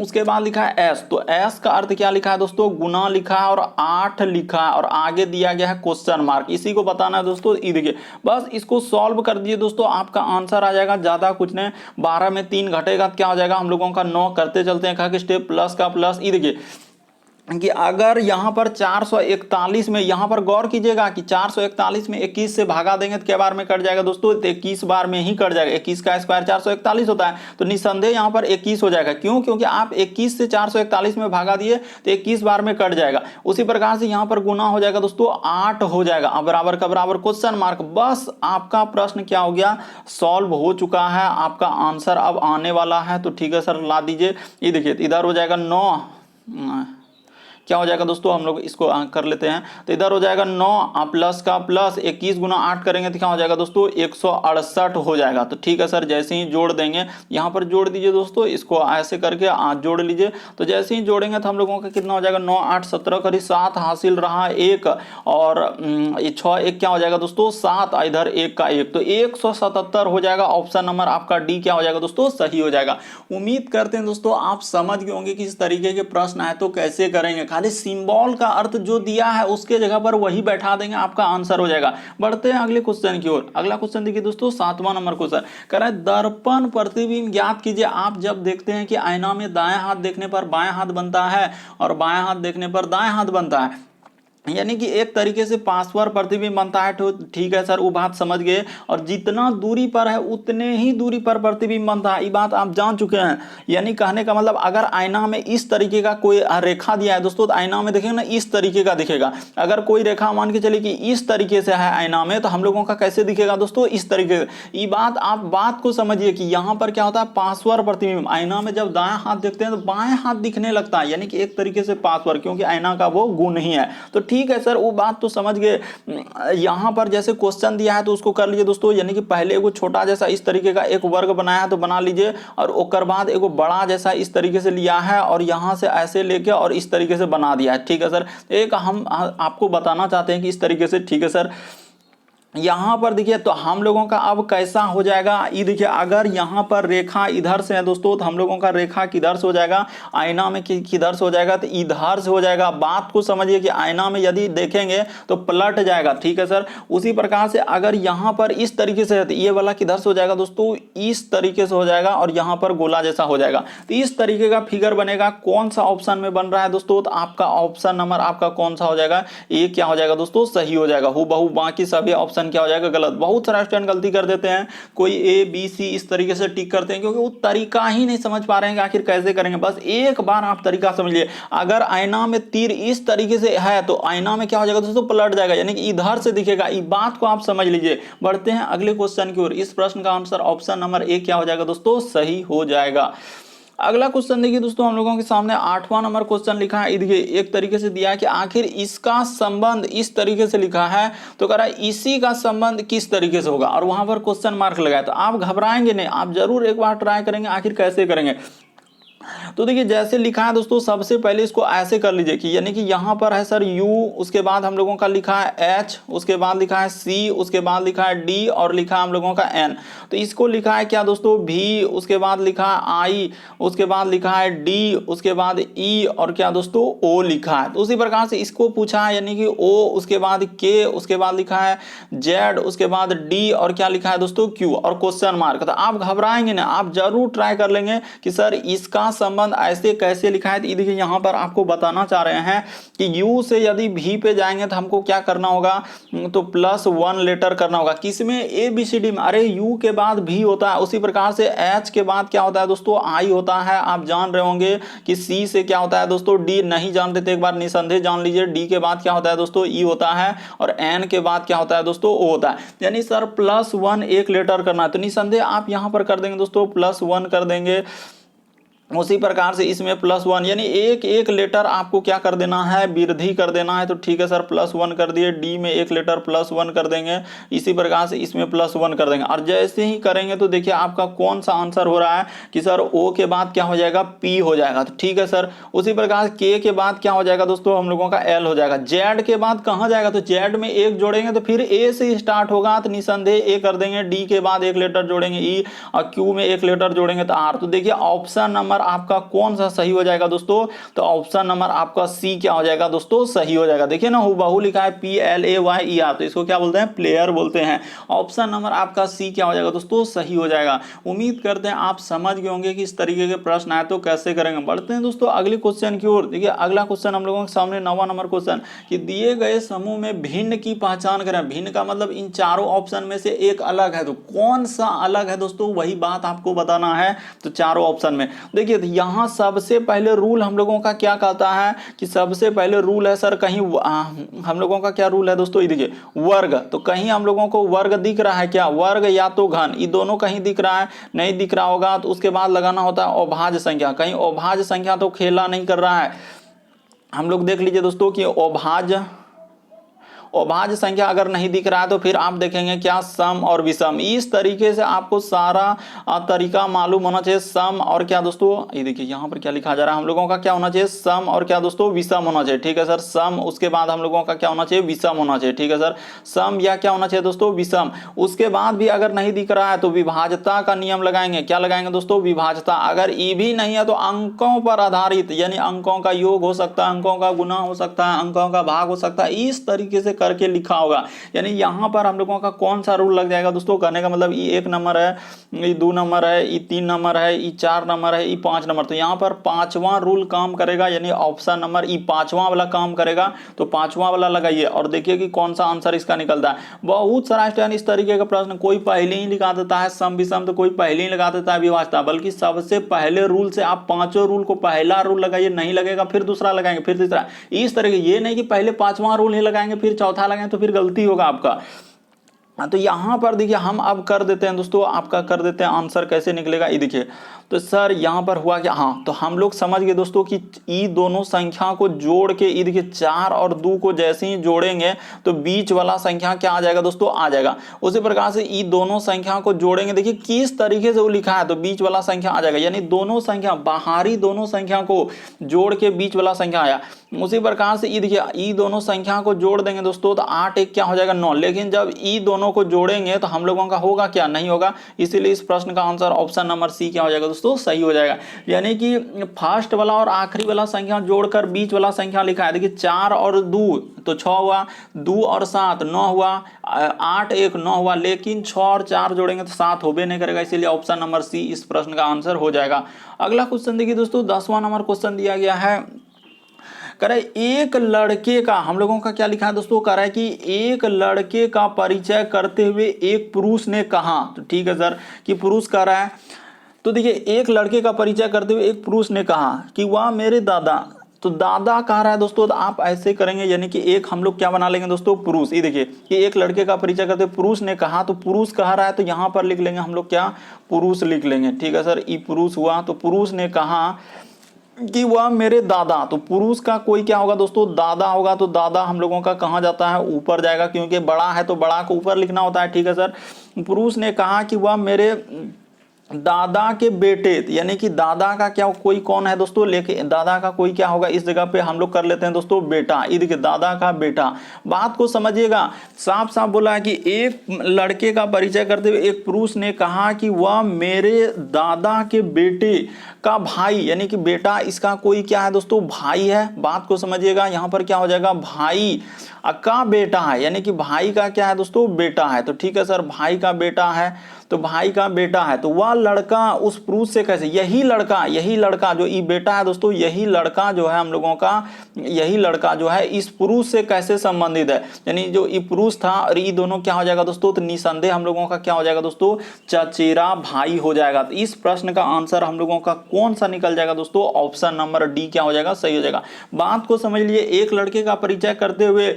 उसके बाद लिखा है एस, तो एस का अर्थ क्या लिखा है दोस्तों गुना लिखा है और 8 लिखा है और आगे दिया गया है क्वेश्चन मार्क, इसी को बताना है दोस्तों। ये देखिए बस इसको सॉल्व कर दीजिए दोस्तों, आपका आंसर आ जाएगा। ज्यादा कुछ नहीं, 12 में 3 घटेगा तो क्या हो जाएगा हम लोगों का 9। करते चलते हैं कहा स्टेप प्लस का प्लस। ये देखिए कि अगर यहां पर 441 में, यहां पर गौर कीजिएगा कि 441 में 21 से भागा देंगे तो क्या बार में कट जाएगा दोस्तों तो 21 बार में ही कट जाएगा। 21 का स्क्वायर 441 होता है, तो निसंदेह यहां पर 21 हो जाएगा। क्यों? क्योंकि आप 21 से 441 में भागा दिए तो 21 बार में कट जाएगा। उसी प्रकार से यहां पर गुना हो जाएगा दोस्तों 8 हो जाएगा। अब बराबर का बराबर क्वेश्चन मार्क। बस आपका प्रश्न क्या हो गया सॉल्व हो चुका है, आपका आंसर अब आने वाला है। तो ठीक है सर ला दीजिए। ये देखिए इधर हो जाएगा 9, क्या हो जाएगा दोस्तों, हम लोग इसको कर लेते हैं। तो इधर हो जाएगा 9 प्लस का प्लस 21 गुना 8 करेंगे तो क्या हो जाएगा दोस्तों 168 हो जाएगा। तो ठीक है सर, जैसे ही जोड़ देंगे यहाँ पर जोड़ दीजिए दोस्तों, इसको ऐसे करके जोड़ लीजिए। तो जैसे ही जोड़ेंगे तो हम लोगों का कितना हो जाएगा 9 8 17 करीब 7 हासिल रहा 1 और 6 1 क्या हो जाएगा दोस्तों 7, इधर 1 का 1 तो 177 हो जाएगा। ऑप्शन नंबर आपका डी क्या हो जाएगा दोस्तों सही हो जाएगा। उम्मीद करते हैं दोस्तों आप समझ गए होंगे कि इस तरीके के प्रश्न आए तो कैसे करेंगे। खाली सिंबल का अर्थ जो दिया है उसके जगह पर वही बैठा देंगे, आपका आंसर हो जाएगा। बढ़ते हैं अगले क्वेश्चन की ओर। अगला क्वेश्चन देखिए दोस्तों 7वां नंबर क्वेश्चन कह रहा है दर्पण प्रतिबिंब ज्ञात कीजिए। आप जब देखते हैं कि आईना में दाएं हाथ देखने पर बाएं हाथ बनता है और बाएं हाथ देखने पर दाएं हाथ बनता है, यानी कि एक तरीके से पार्श्व प्रतिबिंब बनता है। तो ठीक है सर, वो बात समझ गए। और जितना दूरी पर है उतने ही दूरी पर प्रतिबिंब बनता है, ये बात आप जान चुके हैं। यानी कहने का मतलब अगर आईना में इस तरीके का कोई रेखा दिया है दोस्तों, तो आईना में देखेंगे ना इस तरीके का दिखेगा। अगर कोई रेखा मान के चलिए कि इस तरीके से है आईना में, तो हम लोगों का कैसे दिखेगा दोस्तों इस तरीके से। ये बात आप बात को समझिए कि यहाँ पर क्या होता है पार्श्व प्रतिबिंब। आईना में जब दाएं हाथ देखते हैं तो बाएं हाथ दिखने लगता है, यानी कि एक तरीके से पार्श्व, क्योंकि आईना का वो गुण ही है। तो ठीक है सर, वो बात तो समझ गए। यहां पर जैसे क्वेश्चन दिया है तो उसको कर लीजिए दोस्तों। यानी कि पहले एगो छोटा जैसा इस तरीके का एक वर्ग बनाया है तो बना लीजिए, और उसके बाद एगो बड़ा जैसा इस तरीके से लिया है और यहां से ऐसे लेके और इस तरीके से बना दिया है। ठीक है सर, एक हम आपको बताना चाहते हैं कि इस तरीके से। ठीक है सर, यहां पर देखिए तो हम लोगों का अब कैसा हो जाएगा, ये देखिए अगर यहां पर रेखा इधर से है दोस्तों, तो हम लोगों का रेखा किधर से हो जाएगा, आईना में किधर से हो जाएगा, तो इधर से हो जाएगा। बात को समझिए कि आईना में यदि देखेंगे तो पलट जाएगा। ठीक है सर, उसी प्रकार से अगर यहां पर इस तरीके से है तो ये वाला किधर से हो जाएगा दोस्तों, इस तरीके से हो जाएगा और यहां पर गोला जैसा हो जाएगा। तो इस तरीके का फिगर बनेगा। कौन सा ऑप्शन में बन रहा है दोस्तों, तो आपका ऑप्शन नंबर आपका कौन सा हो जाएगा, ये क्या हो जाएगा दोस्तों सही हो जाएगा। हूबहू बाकी सभी ऑप्शन क्या हो जाएगा गलत। बहुत सारे स्टूडेंट गलती कर देते हैं, कोई ए बी सी इस तरीके से टिक करते हैं क्योंकि वो तरीका ही नहीं समझ पा रहे हैं कि आखिर कैसे करेंगे। बस एक बार आप तरीका समझिए, अगर आईना में तीर इस तरीके से है तो आईना में क्या हो जाएगा दोस्तों पलट जाएगा, यानी कि इधर से दिखेगा। इस बात को आप समझ लीजिए। बढ़ते हैं अगले क्वेश्चन की ओर। इस प्रश्न का आंसर ऑप्शन नंबर ए क्या हो जाएगा दोस्तों सही हो जाएगा। अगला क्वेश्चन देखिए दोस्तों, हम लोगों के सामने 8वां नंबर क्वेश्चन लिखा है। देखिए एक तरीके से दिया है कि आखिर इसका संबंध, इस तरीके से लिखा है तो कह रहा है इसी का संबंध किस तरीके से होगा, और वहां पर क्वेश्चन मार्क लगाया। तो आप घबराएंगे नहीं, आप जरूर एक बार ट्राई करेंगे आखिर कैसे करेंगे। तो देखिए जैसे लिखा है दोस्तों, सबसे पहले इसको ऐसे कर लीजिए कि यानी कि यहां पर है सर U, उसके बाद हम लोगों का लिखा है H, उसके बाद लिखा है C, उसके बाद लिखा है D और लिखा है हम लोगों का N। तो इसको लिखा है क्या दोस्तों V, उसके बाद लिखा है I, उसके बाद लिखा है D, उसके बाद E और क्या दोस्तों O लिखा है। तो उसी प्रकार से इसको पूछा है, यानी कि O, उसके बाद K, उसके बाद लिखा है Z, उसके बाद D और क्या लिखा है दोस्तों Q और क्वेश्चन मार्क। तो आप घबराएंगे ना, आप जरूर ट्राई कर लेंगे कि सर इसका संबंध ऐसे कैसे लिखा है। तो देखिए यहां पर आपको बताना चाह रहे हैं कि U से यदि V पे जाएंगे तो हमको क्या करना होगा, तो +1 लेटर करना होगा। किसमें ABCD में, अरे U के बाद V होता है, उसी प्रकार से H के बाद क्या होता है दोस्तों I होता है। आप जान रहे होंगे कि C से क्या होता है दोस्तों D, नहीं जानते थे एक बार निसंदेह जान लीजिए। D के बाद क्या होता है दोस्तों E होता है, और N के बाद क्या होता है दोस्तों O होता है। यानी सर +1 एक लेटर करना है, तो निसंदेह आप यहां पर कर देंगे दोस्तों +1 कर देंगे। उसी प्रकार से इसमें +1, यानी एक एक लेटर आपको क्या कर देना है, वृद्धि कर देना है। तो ठीक है सर +1 कर दिए, डी में एक लेटर +1 कर देंगे, इसी प्रकार से इसमें +1 कर देंगे। और जैसे ही करेंगे तो देखिए आपका कौन सा आंसर हो रहा है कि सर O के बाद क्या हो जाएगा P हो जाएगा। तो ठीक है सर, उसी प्रकार K के बाद क्या हो जाएगा दोस्तों हम लोगों का L हो जाएगा। Z के बाद कहाँ जाएगा, तो Z में एक जोड़ेंगे तो फिर A से स्टार्ट होगा, तो निसंदेह A कर देंगे। D के बाद एक लेटर जोड़ेंगे E, और Q में एक लेटर जोड़ेंगे तो R। तो देखिए ऑप्शन नंबर आपका कौन सा सही हो जाएगा दोस्तों, तो ऑप्शन नंबर आपका C क्या हो जाएगा दोस्तों सही हो जाएगा। देखिए ना हूबहू लिखा है PLAYER, तो इसको क्या बोलते हैं प्लेयर बोलते हैं। ऑप्शन नंबर आपका C क्या हो जाएगा दोस्तों सही हो जाएगा। उम्मीद करते हैं आप समझ गए होंगे कि इस तरीके के प्रश्न आए तो कैसे करेंगे। बढ़ते हैं दोस्तों अगले क्वेश्चन की ओर। देखिए अगला क्वेश्चन हम लोगों के सामने 9वां नंबर क्वेश्चन कि दिए गए समूह में भिन्न की पहचान करें। भिन्न का मतलब इन चारों ऑप्शन में से एक अलग है, तो कौन सा अलग है दोस्तों वही बात आपको बताना है। तो चारों ऑप्शन में देखिए यहां सबसे पहले रूल हम लोगों का क्या कहता है कि सबसे पहले रूल है सर, कहीं हम लोगों का क्या रूल है दोस्तों, ये देखिए वर्ग, तो कहीं हम लोगों को वर्ग दिख रहा है क्या, वर्ग या तो घन, ये दोनों कहीं दिख रहा है, नहीं दिख रहा होगा तो उसके बाद लगाना होता है अभाज्य संख्या। कहीं अभाज्य संख्या तो खेला नहीं कर रहा है, हम लोग देख लीजिए दोस्तों कि अभाज्य संख्या अगर नहीं दिख रहा है तो फिर आप देखेंगे क्या, सम और विषम। इस तरीके से आपको सारा तरीका मालूम होना चाहिए। सम और क्या दोस्तों, ये देखिए यहाँ पर क्या लिखा जा रहा है, हम लोगों का क्या होना चाहिए, सम और क्या दोस्तों, विषम होना चाहिए। ठीक है सर, सम, उसके बाद हम लोगों का क्या होना चाहिए, विषम होना चाहिए। ठीक है सर, सम या क्या होना चाहिए दोस्तों, विषम। उसके बाद भी अगर नहीं दिख रहा है तो विभाज्यता का नियम लगाएंगे। क्या लगाएंगे दोस्तों, विभाज्यता। अगर ई भी नहीं है तो अंकों पर आधारित, यानी अंकों का योग हो सकता है, अंकों का गुना हो सकता है, अंकों का भाग हो सकता है, इस तरीके से करके लिखा होगा। यानी यहां पर हम लोगों का कौन सा रूल लग जाएगा दोस्तों, कहने का मतलब ये 1 नंबर है, ये 2 नंबर है, ये 3 नंबर है, ये 4 नंबर है, ये 5 नंबर। तो यहां पर 5वां रूल काम करेगा, यानी ऑप्शन नंबर ये 5वां वाला काम करेगा। तो 5वां वाला लगाइए और देखिए कि कौन सा आंसर इसका निकलता है। बहुत सारा स्टूडेंट इस तरीके का प्रश्न कोई पहले ही लगा देता है सम विषम, तो कोई पहले ही लगा देता है विभाज्यता। बल्कि सबसे पहले रूल से आप पांचों रूल को, पहला रूल लगाइए, नहीं लगेगा फिर दूसरा लगाएंगे, फिर तीसरा, इस तरीके। ये नहीं कि पहले 5वां रूल ही लगाएंगे फिर चौथा लगाएंगे, तो फिर गलती होगा आपका। तो यहां पर देखिए हम अब कर देते हैं दोस्तों, आपका कर देते हैं आंसर कैसे निकलेगा, ये देखिए। तो सर यहां पर हुआ क्या, हाँ तो हम लोग समझ गए दोस्तों कि ये दोनों संख्या को जोड़ के, ये देखिए 4 और 2 को जैसे ही जोड़ेंगे तो बीच वाला संख्या क्या आ जाएगा दोस्तों, आ जाएगा। उसी प्रकार से ये दोनों संख्या को जोड़ेंगे, देखिए किस तरीके से वो लिखा है, तो बीच वाला संख्या आ जाएगा। यानी दोनों संख्या, बाहरी दोनों संख्या को जोड़ के बीच वाला संख्या आया। उसी प्रकार से ये देखिए, ये दोनों संख्या को जोड़ देंगे दोस्तों तो 8 1 क्या हो जाएगा, 9। लेकिन जब ये दोनों को जोड़ेंगे तो हम लोगों का होगा क्या, नहीं होगा। इसीलिए इस प्रश्न का आंसर ऑप्शन नंबर सी क्या हो जाएगा दोस्तों, सही हो जाएगा। यानी कि फर्स्ट वाला और आखिरी वाला संख्या जोड़कर बीच वाला संख्या लिखा है। देखिए 4 और 2 तो 6 हुआ, 2 और 7 9 हुआ, 8 1 9 हुआ। लेकिन 6 और 4 जोड़ेंगे तो 7 होबे नहीं करेगा, इसीलिए ऑप्शन नंबर सी इस प्रश्न का आंसर हो जाएगा। अगला क्वेश्चन देखिए दोस्तों, 10वां नंबर क्वेश्चन दिया गया है। कह रहा है एक लड़के का, हम लोगों का क्या लिखा है दोस्तों, कह रहा है कि एक लड़के का परिचय करते हुए एक पुरुष ने कहा। तो ठीक है सर, कि पुरुष कह रहा है। तो देखिए एक लड़के का परिचय करते हुए एक पुरुष ने कहा कि वह मेरे दादा, तो दादा कह रहा है दोस्तों, तो आप ऐसे करेंगे, यानी कि एक हम लोग क्या बना लेंगे दोस्तों, पुरुष। ये देखिए कि एक लड़के का परिचय करते हुए पुरुष ने कहा, तो पुरुष कह रहा है तो यहां पर लिख लेंगे हम लोग क्या, पुरुष लिख लेंगे। ठीक है सर, ये पुरुष हुआ। तो पुरुष ने कहा कि वह मेरे दादा, तो पुरुष का कोई क्या होगा दोस्तों, दादा होगा। तो दादा हम लोगों का कहां जाता है, ऊपर जाएगा, क्योंकि बड़ा है तो बड़ा को ऊपर लिखना होता है। ठीक है सर, पुरुष ने कहा कि वह मेरे दादा के बेटे, यानी कि दादा का क्या कोई कौन है दोस्तों, लेकिन दादा का कोई क्या होगा, इस जगह पे हम लोग कर लेते हैं दोस्तों बेटा। ये देखिए दादा का बेटा, बात को समझिएगा, साफ साफ बोला है कि एक लड़के का परिचय करते हुए एक पुरुष ने कहा कि वह मेरे दादा के बेटे का भाई, यानी कि बेटा इसका कोई क्या है दोस्तों, भाई है। बात को समझिएगा, यहां पर क्या हो जाएगा, भाई का बेटा है, यानी कि भाई का क्या है दोस्तों, बेटा है। तो ठीक है सर, भाई का बेटा है, तो भाई का बेटा है, तो वह लड़का उस पुरुष से कैसे, यही लड़का जो ये बेटा है दोस्तों, यही लड़का जो है हम लोगों का, यही लड़का जो है इस पुरुष से कैसे संबंधित है, यानी जो ये पुरुष था और ये दोनों क्या हो जाएगा दोस्तों, तो निसंदेह हम लोगों का क्या हो जाएगा दोस्तों, चचेरा भाई हो जाएगा। तो इस प्रश्न का आंसर हम लोगों का कौन सा निकल जाएगा दोस्तों, ऑप्शन नंबर डी क्या हो जाएगा, सही हो जाएगा। बात को समझ लिए, एक लड़के का परिचय करते हुए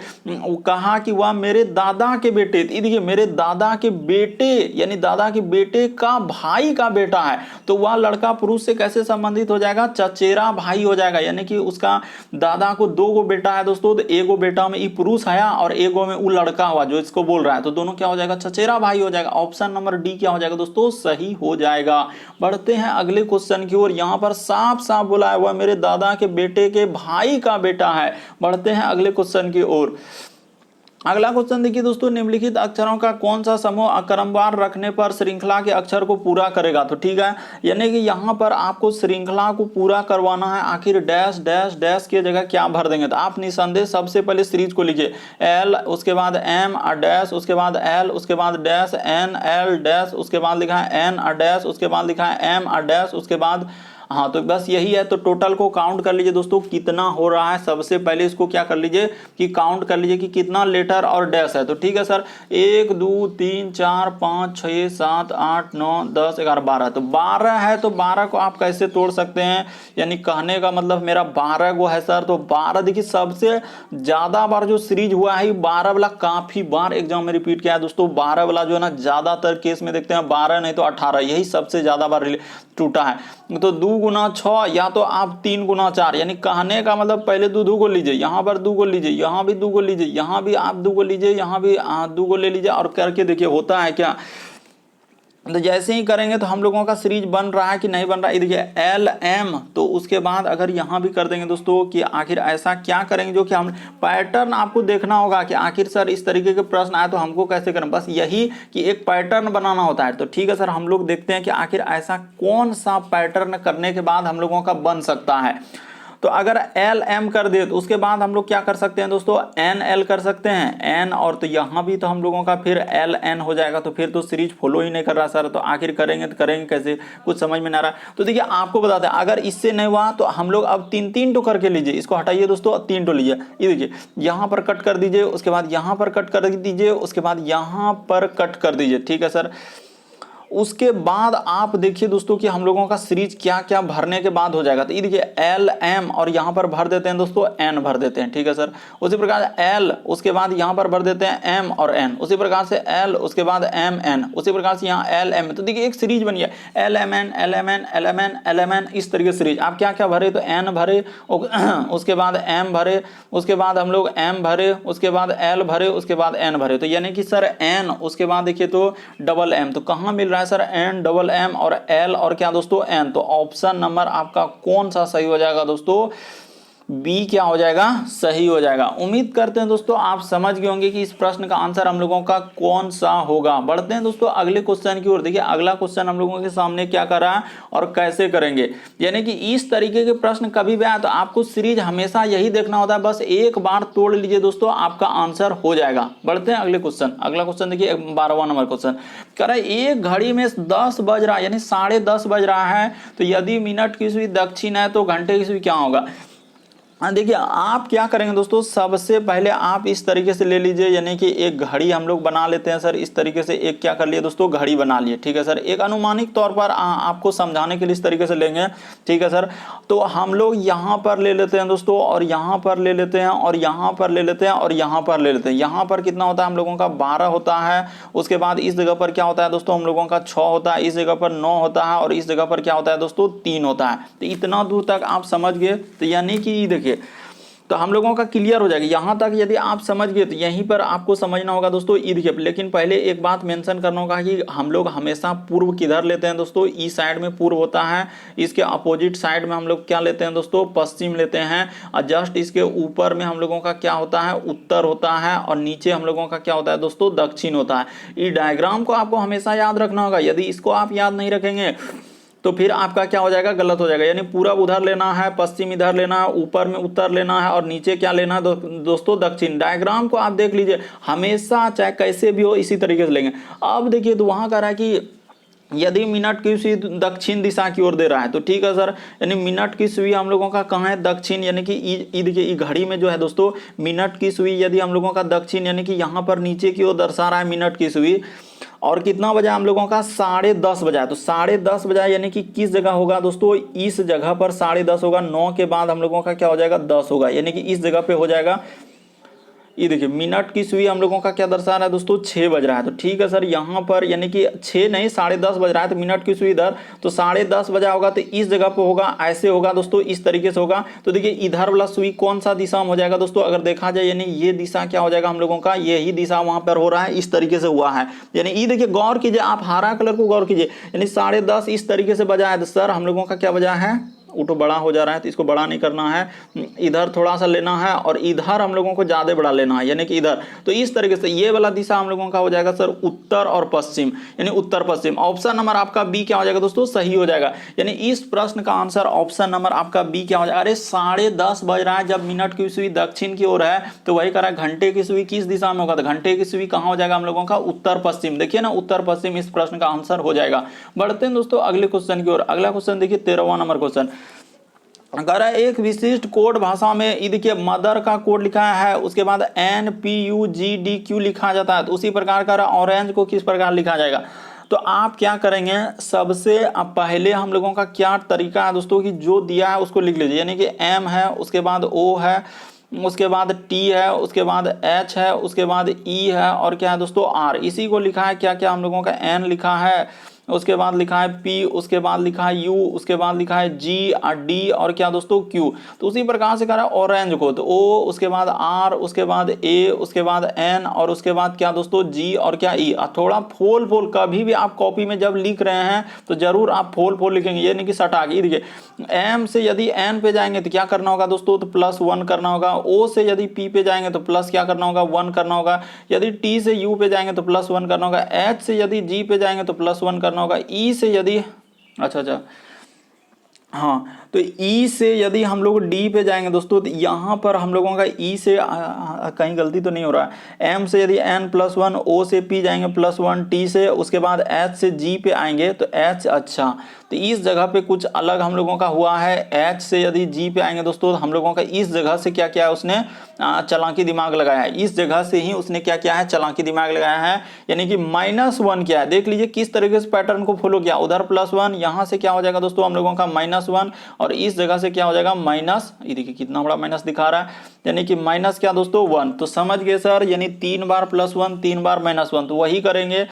कहा कि वह मेरे दादा के बेटे, देखिए मेरे दादा के बेटे, यानी दादा के बेटे का भाई का बेटा है, तो वह लड़का पुरुष से कैसे संबंधित हो जाएगा, चचेरा भाई हो जाएगा। यानी कि उसका दादा को 2 गो बेटा है दोस्तों, तो एगो बेटा में ये पुरुष आया और एगो में वो लड़का हुआ जो इसको बोल रहा है, तो दोनों क्या हो जाएगा, चचेरा भाई हो जाएगा। ऑप्शन नंबर डी क्या हो जाएगा दोस्तों, सही हो जाएगा। बढ़ते हैं अगले क्वेश्चन की ओर, यहां पर साफ साफ बोला है वह मेरे दादा के बेटे के भाई का बेटा है। बढ़ते हैं अगले क्वेश्चन की ओर। अगला क्वेश्चन देखिए दोस्तों, निम्नलिखित अक्षरों का कौन सा समूह क्रमवार रखने पर श्रृंखला के अक्षर को पूरा करेगा। तो ठीक है, यानी कि यहाँ पर आपको श्रृंखला को पूरा करवाना है, आखिर डैश डैश डैश की जगह क्या भर देंगे, तो आप निसंदेह सबसे पहले सीरीज को लिखिए, एल उसके बाद एम डैश उसके बाद एल उसके बाद डैश एन एल डैश उसके बाद लिखा है एन डैश उसके बाद लिखा है एम डैश उसके बाद, हाँ तो बस यही है। तो टोटल को काउंट कर लीजिए दोस्तों कितना हो रहा है, सबसे पहले इसको क्या कर लीजिए कि काउंट कर लीजिए कि कितना लेटर और डैश है। तो ठीक है सर, 1 2 3 4 5 6 7 8 9 10 11 12, तो 12 है, तो 12 को आप कैसे तोड़ सकते हैं, यानी कहने का मतलब मेरा 12 गो है सर, तो 12 देखिए सबसे ज्यादा बार जो सीरीज हुआ है 12 वाला काफी बार एग्जाम में रिपीट किया है दोस्तों। 12 वाला जो है ना ज्यादातर केस में देखते हैं 12 नहीं तो 18, यही सबसे ज्यादा बार टूटा है। तो 2 गुना 6 या तो आप 3 गुना 4, यानी कहने का मतलब पहले 2 को लीजिए, यहाँ पर 2 को लीजिए, यहाँ भी 2 को लीजिए, यहाँ भी आप 2 को लीजिए, यहाँ भी 2 को ले लीजिए, और करके देखिए होता है क्या। तो जैसे ही करेंगे तो हम लोगों का सीरीज बन रहा है कि नहीं बन रहा है, ये देखिए एल एम। तो उसके बाद अगर यहाँ भी कर देंगे दोस्तों कि आखिर ऐसा क्या करेंगे जो कि हम पैटर्न आपको देखना होगा कि आखिर सर इस तरीके के प्रश्न आए तो हमको कैसे करें, बस यही कि एक पैटर्न बनाना होता है। तो ठीक है सर, हम लोग देखते हैं कि आखिर ऐसा कौन सा पैटर्न करने के बाद हम लोगों का बन सकता है। तो अगर एल एम कर दे तो उसके बाद हम लोग क्या कर सकते हैं दोस्तों, एन एल कर सकते हैं, एन, और तो यहाँ भी तो हम लोगों का फिर एल एन हो जाएगा। तो फिर तो सीरीज फॉलो ही नहीं कर रहा सर, तो आखिर करेंगे तो करेंगे कैसे, कुछ समझ में नहीं आ रहा। तो देखिए आपको बताते हैं, अगर इससे नहीं हुआ तो हम लोग अब 3 टो करके लीजिए, इसको हटाइए दोस्तों, 3 टो लीजिए। ये देखिए यहाँ पर कट कर दीजिए, उसके बाद यहाँ पर कट कर दीजिए, उसके बाद यहाँ पर कट कर दीजिए। ठीक है सर, उसके बाद आप देखिए दोस्तों कि हम लोगों का सीरीज क्या क्या भरने के बाद हो जाएगा। तो ये देखिए एल एम, और यहाँ पर भर देते हैं दोस्तों एन भर देते हैं। ठीक है सर, उसी प्रकार एल, उसके बाद यहाँ पर भर देते हैं एम और एन, उसी प्रकार से एल, उसके बाद एम एन, उसी प्रकार से यहाँ एल एम। तो देखिए एक सीरीज बन गया, L M N L M N L M N L M N, इस तरीके से सीरीज। आप क्या क्या भरे, तो एन भरे, उसके बाद एम भरे, उसके बाद हम लोग एम भरे, उसके बाद एल भरे, उसके बाद एन भरे। तो यानी कि सर एन, उसके बाद देखिए तो डबल एम, तो कहाँ मिल रहा है सर, एन डबल एम और एल और क्या दोस्तों एन। तो ऑप्शन नंबर आपका कौन सा सही हो जाएगा दोस्तों, बी क्या हो जाएगा, सही हो जाएगा। उम्मीद करते हैं दोस्तों आप समझ गए होंगे कि इस प्रश्न का आंसर हम लोगों का कौन सा होगा। बढ़ते हैं दोस्तों अगले क्वेश्चन की ओर। देखिए अगला क्वेश्चन हम लोगों के सामने क्या कर रहा है और कैसे करेंगे, यानी कि इस तरीके के प्रश्न कभी भी आए तो आपको सीरीज हमेशा यही देखना होता है, बस एक बार तोड़ लीजिए दोस्तों, आपका आंसर हो जाएगा। बढ़ते हैं अगले क्वेश्चन। अगला क्वेश्चन देखिए 12वां नंबर क्वेश्चन कह रहा है, एक घड़ी में 10 बज रहा है, यानी 10:30 बज रहा है, तो यदि मिनट की सुई दक्षिण है तो घंटे की सुई क्या होगा। देखिए आप क्या करेंगे दोस्तों, सबसे पहले आप इस तरीके से ले लीजिए, यानी कि एक घड़ी हम लोग बना लेते हैं सर। इस तरीके से एक क्या कर लिए दोस्तों, घड़ी बना लिए। ठीक है सर, एक अनुमानिक तौर पर आपको समझाने के लिए इस तरीके से लेंगे। ठीक है सर, तो हम लोग यहाँ पर ले लेते हैं दोस्तों, और यहाँ पर ले लेते हैं, और यहाँ पर ले लेते हैं, और यहाँ पर ले लेते हैं। यहाँ पर कितना होता है हम लोगों का, 12 होता है। उसके बाद इस जगह पर क्या होता है दोस्तों, हम लोगों का 6 होता है, इस जगह पर 9 होता है, और इस जगह पर क्या होता है दोस्तों, 3 होता है। तो इतना दूर तक आप समझ गए, तो यानी कि देखिए तो हम लोगों का क्लियर हो जाएगा यहाँ तक। यदि आप समझ गए तो यहीं पर आपको समझना होगा दोस्तों ईद के। लेकिन पहले एक बात मेंशन करना होगा कि हम लोग हमेशा पूर्व किधर लेते हैं दोस्तों, ई साइड में पूर्व होता है, इसके अपोजिट साइड में हम लोग क्या लेते हैं दोस्तों, पश्चिम लेते हैं, और जस्ट इसके ऊपर में हम लोगों का क्या होता है, उत्तर होता है, और नीचे हम लोगों का क्या होता है दोस्तों, दक्षिण होता है। इस डायग्राम को आपको हमेशा याद रखना होगा। यदि इसको आप याद नहीं रखेंगे तो फिर आपका क्या हो जाएगा, गलत हो जाएगा। यानी पूरब उधर लेना है, पश्चिम इधर लेना है, ऊपर में उत्तर लेना है, और नीचे क्या लेना है दोस्तों, दक्षिण। डायग्राम को आप देख लीजिए, हमेशा चाहे कैसे भी हो इसी तरीके से लेंगे। अब देखिए तो वहां कह रहा है कि यदि मिनट की सुई दक्षिण दिशा की ओर दे रहा है, तो ठीक है सर, यानी मिनट की सुई हम लोगों का कहाँ है, दक्षिण, यानी कि देखिए घड़ी में जो है दोस्तों मिनट की सुई यदि हम लोगों का दक्षिण, यानी कि यहाँ पर नीचे की ओर दर्शा रहा है मिनट की सुई, और कितना बजा हम लोगों का, 10:30 बजा है। तो 10:30 बजा यानी कि किस जगह होगा दोस्तों, इस जगह पर 10:30 होगा। 9 के बाद हम लोगों का क्या हो जाएगा, 10 होगा, यानी कि इस जगह पे हो जाएगा। ये देखिए मिनट की सुई हम लोगों का क्या दर्शा रहा है दोस्तों, 6 बज रहा है। तो ठीक है सर, यहाँ पर यानी कि 6 नहीं 10:30 बज रहा है, तो मिनट की सुई इधर, तो 10:30 बजा होगा, तो इस जगह पे होगा, ऐसे होगा दोस्तों, इस तरीके से होगा। तो देखिए इधर वाला सुई कौन सा दिशा में हो जाएगा दोस्तों, अगर देखा जाए, यानी ये दिशा क्या हो जाएगा हम लोगों का, यही दिशा वहां पर हो रहा है, इस तरीके से हुआ है। यानी ये देखिए गौर कीजिए, आप हरा कलर को गौर कीजिए, यानी 10:30 इस तरीके से बजा है। तो सर हम लोगों का क्या बजा है, ऑटो बड़ा हो जा रहा है, तो इसको बड़ा नहीं करना है, इधर थोड़ा सा लेना है, और इधर हम लोगों को ज्यादा बड़ा लेना है, यानी कि इधर। तो इस तरीके से ये वाला दिशा हम लोगों का हो जाएगा सर उत्तर और पश्चिम, यानी उत्तर पश्चिम। ऑप्शन नंबर आपका बी क्या हो जाएगा दोस्तों, सही हो जाएगा। यानी इस प्रश्न का आंसर ऑप्शन नंबर आपका बी क्या हो जाएगा। अरे 10:30 बज रहा है, जब मिनट की सुई दक्षिण की ओर है, तो वही कह रहा है घंटे की सुई किस दिशा में होगा, तो घंटे की सुई कहाँ हो जाएगा हम लोगों का, उत्तर पश्चिम। देखिए ना, उत्तर पश्चिम इस प्रश्न का आंसर हो जाएगा। बढ़ते हैं दोस्तों अगले क्वेश्चन की ओर। अगला क्वेश्चन देखिए 13वां नंबर क्वेश्चन अगर एक विशिष्ट कोड भाषा में ईद के मदर का कोड लिखा है, उसके बाद NPUGDQ लिखा जाता है, तो उसी प्रकार का ऑरेंज को किस प्रकार लिखा जाएगा। तो आप क्या करेंगे, सबसे पहले हम लोगों का क्या तरीका है दोस्तों कि जो दिया है उसको लिख लीजिए, यानी कि M है, उसके बाद O है, उसके बाद T है, उसके बाद H है, उसके बाद E है, और क्या है दोस्तों R। इसी को लिखा है क्या क्या हम लोगों का N लिखा है, उसके बाद लिखा है P, उसके बाद लिखा है U, उसके बाद लिखा है G और D और क्या दोस्तों Q। तो उसी प्रकार से करा ऑरेंज को तो O, उसके बाद R, उसके बाद A, उसके बाद N और उसके बाद क्या दोस्तों G और क्या E। थोड़ा फोल फोल कभी भी आप कॉपी में जब लिख रहे हैं तो जरूर आप फोल फोल लिखेंगे, ये नहीं कि सटा के। देखिए M से यदि N पे जाएंगे तो क्या करना होगा दोस्तों, तो +1 करना होगा। O से यदि P पे जाएंगे तो प्लस क्या करना होगा, 1 करना होगा। यदि T से U पे जाएंगे तो +1 करना होगा। H से यदि G पे जाएंगे तो +1 करना होगा। E से यदि अच्छा हाँ, तो E से यदि हम लोग D पे जाएंगे दोस्तों, तो यहाँ पर हम लोगों का E से कहीं गलती तो नहीं हो रहा है। M से यदि N+1, O से P जाएंगे +1, T से, उसके बाद H से G पे आएंगे तो H। अच्छा, तो इस जगह पे कुछ अलग हम लोगों का हुआ है। H से यदि G पे आएंगे दोस्तों, हम लोगों का इस जगह से क्या किया है उसने, चालाकी दिमाग लगाया है। इस जगह से ही उसने क्या किया है, चालाकी दिमाग लगाया है, यानी कि -1 किया है। देख लीजिए किस तरीके से पैटर्न को फॉलो किया। उधर +1, यहाँ से क्या हो जाएगा दोस्तों हम लोगों का -1 और इस जगह से क्या हो जाएगा माइनस। ये देखिए कितना बड़ा माइनस दिखा रहा है, यानी कि माइनस क्या दोस्तों 1। तो समझ गए सर, यानी 3 बार +1 3 बार -1, तो वही करेंगे।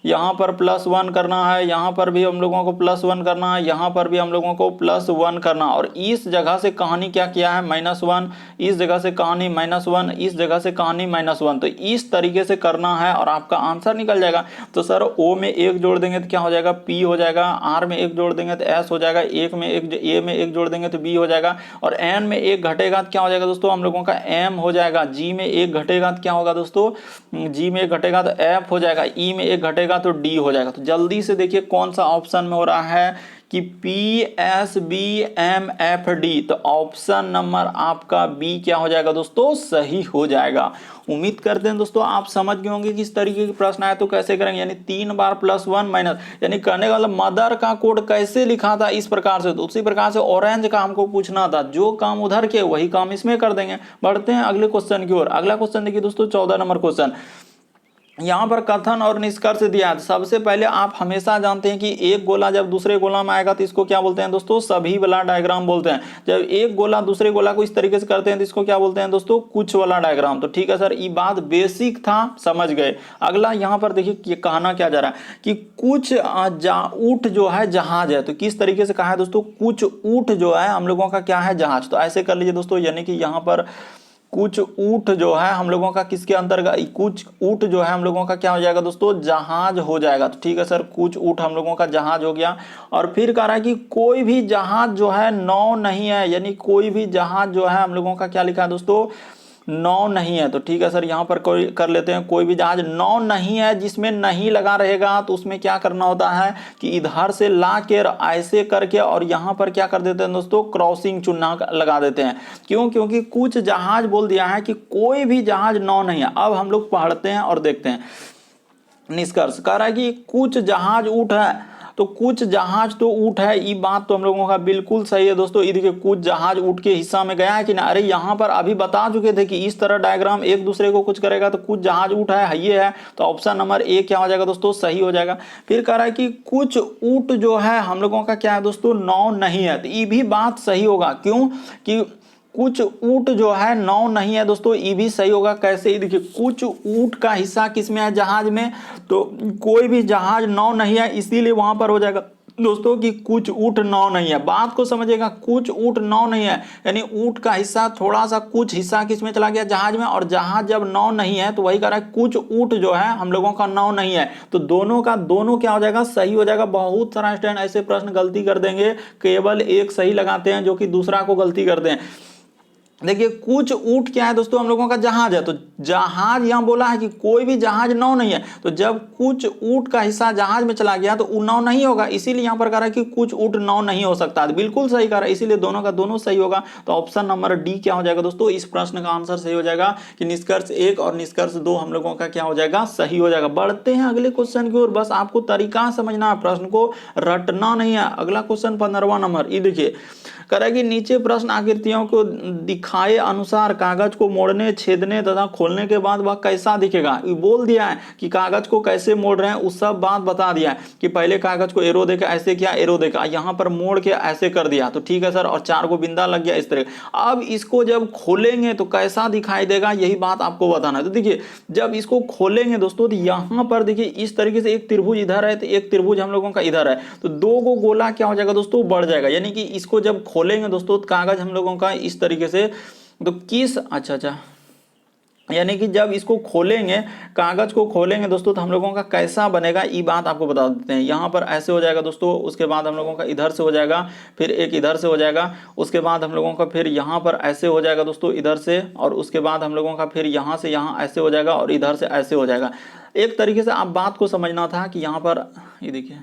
यहाँ पर +1 करना है, यहाँ पर भी हम लोगों को +1 करना है, यहाँ पर भी हम लोगों को +1 करना। और इस जगह से कहानी क्या किया है -1, इस जगह से कहानी -1, इस जगह से कहानी -1। तो इस तरीके से करना है और आपका आंसर निकल जाएगा। तो सर O में 1 जोड़ देंगे तो क्या हो जाएगा, P हो जाएगा। R में 1 जोड़ देंगे तो S हो जाएगा। A में 1 जोड़ देंगे तो B हो जाएगा। और N में 1 घटेगा तो क्या हो जाएगा दोस्तों हम लोगों का M हो जाएगा। G में 1 घटेगा तो क्या होगा दोस्तों, G में 1 घटेगा तो F हो जाएगा। E में 1 घटेगा तो D हो जाएगा। तो जल्दी से देखिए कौन सा ऑप्शन में हो रहा है कि PSBMFD। तो ऑप्शन नंबर आपका B क्या हो जाएगा दोस्तों, सही हो जाएगा। उम्मीद करते हैं दोस्तों आप समझ गए होंगे कि इस तरीके के प्रश्न आए तो कैसे करेंगे, यानी 3 बार +1 माइनस, यानी करने वाला मदर का कोड कैसे लिखा था इस प्रकार से, तो उसी प्रकार से ऑरेंज का हमको पूछना था। जो काम उधर के वही काम इसमें कर देंगे। बढ़ते हैं अगले क्वेश्चन की ओर। अगला क्वेश्चन देखिए दोस्तों 14 नंबर क्वेश्चन। यहाँ पर कथन और निष्कर्ष दिया है। सबसे पहले आप हमेशा जानते हैं कि एक गोला जब दूसरे गोला में आएगा तो इसको क्या बोलते हैं दोस्तों, सभी वाला डायग्राम बोलते हैं। जब एक गोला दूसरे गोला को इस तरीके से करते हैं तो इसको क्या बोलते हैं दोस्तों, कुछ वाला डायग्राम। तो ठीक है सर, ये बात बेसिक था, समझ गए। अगला यहाँ पर देखिए कहना क्या जा रहा है कि कुछ ऊँट जो है जहाज है। तो किस तरीके से कहा है दोस्तों, कुछ ऊँट जो है हम लोगों का क्या है, जहाज। तो ऐसे कर लीजिए दोस्तों, यानी कि यहाँ पर कुछ ऊँट जो है हम लोगों का किसके अंतर्गत, कुछ ऊँट जो है हम लोगों का क्या हो जाएगा दोस्तों, जहाज हो जाएगा। तो ठीक है सर, कुछ ऊँट हम लोगों का जहाज हो गया। और फिर कह रहा है कि कोई भी जहाज जो है नौ नहीं है, यानी कोई भी जहाज जो है हम लोगों का क्या लिखा है दोस्तों, नौ नहीं है। तो ठीक है सर, यहाँ पर कोई कर लेते हैं, कोई भी जहाज नौ नहीं है जिसमें नहीं लगा रहेगा तो उसमें क्या करना होता है कि इधर से ला के ऐसे करके और यहाँ पर क्या कर देते हैं दोस्तों, क्रॉसिंग चिन्ह लगा देते हैं। क्यों, क्योंकि कुछ जहाज बोल दिया है कि कोई भी जहाज नौ नहीं है। अब हम लोग पढ़ते हैं और देखते हैं निष्कर्ष। कह रहा है कि कुछ जहाज ऊँट है, तो कुछ जहाज तो ऊँट है, ये बात तो हम लोगों का बिल्कुल सही है दोस्तों। ये देखिए कुछ जहाज ऊँट के हिस्सा में गया है कि ना। अरे यहाँ पर अभी बता चुके थे कि इस तरह डायग्राम एक दूसरे को कुछ करेगा, तो कुछ जहाज ऊँट है ये है। तो ऑप्शन नंबर ए क्या हो जाएगा दोस्तों, सही हो जाएगा। फिर कह रहा है कि कुछ ऊँट जो है हम लोगों का क्या है दोस्तों, नौ नहीं है। तो ये भी बात सही होगा। क्यों कि कुछ ऊँट जो है नौ नहीं है दोस्तों, ये भी सही होगा। कैसे, ये देखिए कुछ ऊँट का हिस्सा किसमें है, जहाज में। तो कोई भी जहाज नौ नहीं है, इसीलिए वहां पर हो जाएगा दोस्तों कि कुछ ऊँट नौ नहीं है। बात को समझिएगा, कुछ ऊँट नौ नहीं है, यानी ऊँट का हिस्सा थोड़ा सा कुछ हिस्सा किसमें चला गया, जहाज में। और जहाज जब नौ नहीं है तो वही कह रहा है कुछ ऊँट जो है हम लोगों का नौ नहीं है। तो दोनों का दोनों क्या हो जाएगा, सही हो जाएगा। बहुत सारा स्टूडेंट ऐसे प्रश्न गलती कर देंगे, केवल एक सही लगाते हैं जो कि दूसरा को गलती करते हैं। देखिए कुछ ऊँट क्या है दोस्तों, हम लोगों का जहाज है। तो जहाज यहाँ बोला है कि कोई भी जहाज नौ नहीं है। तो जब कुछ ऊँट का हिस्सा जहाज में चला गया तो नौ नहीं होगा, इसीलिए यहाँ पर कह रहा है कि कुछ ऊँट नौ नहीं हो सकता। बिल्कुल सही कह रहा है, इसीलिए दोनों का दोनों सही होगा। तो ऑप्शन नंबर डी क्या हो जाएगा दोस्तों, इस प्रश्न का आंसर सही हो जाएगा कि निष्कर्ष 1 और निष्कर्ष 2 हम लोगों का क्या हो जाएगा, सही हो जाएगा। बढ़ते हैं अगले क्वेश्चन की ओर। बस आपको तरीका समझना है, प्रश्न को रटना नहीं है। अगला क्वेश्चन 15वां नंबर, ये देखिए कह रहा है कि नीचे प्रश्न आकृतियों को दिखाए अनुसार कागज को मोड़ने, छेदने तथा खोलने के बाद वह कैसा दिखेगा। ये बोल दिया है कि कागज को कैसे मोड़ रहे हैं, उस सब बात बता दिया है कि पहले कागज को एरो देकर ऐसे किया, एरो देकर यहाँ पर मोड़ के ऐसे कर दिया, तो ठीक है सर, और 4 को बिंदा लग गया इस तरह। अब इसको जब खोलेंगे तो कैसा दिखाई देगा, यही बात आपको बताना है। तो देखिए जब इसको खोलेंगे दोस्तों तो यहाँ पर देखिए इस तरीके से एक त्रिभुज इधर है तो एक त्रिभुज हम लोगों का इधर है, तो 2 को गोला क्या हो जाएगा दोस्तों, बढ़ जाएगा। यानी कि इसको जब खोलेंगे दोस्तों तो कागज हम लोगों का इस तरीके से, तो किस अच्छा यानी कि जब इसको खोलेंगे, कागज को खोलेंगे दोस्तों तो हम लोगों का कैसा बनेगा, ये बात आपको बता देते हैं। यहाँ पर ऐसे हो जाएगा दोस्तों, उसके बाद हम लोगों का इधर से हो जाएगा, फिर एक इधर से हो जाएगा, उसके बाद हम लोगों का फिर यहाँ पर ऐसे हो जाएगा दोस्तों इधर से, और उसके बाद हम लोगों का फिर यहाँ से यहाँ ऐसे हो जाएगा और इधर से ऐसे हो जाएगा। एक तरीके से आप बात को समझना था कि यहाँ पर ये देखिए,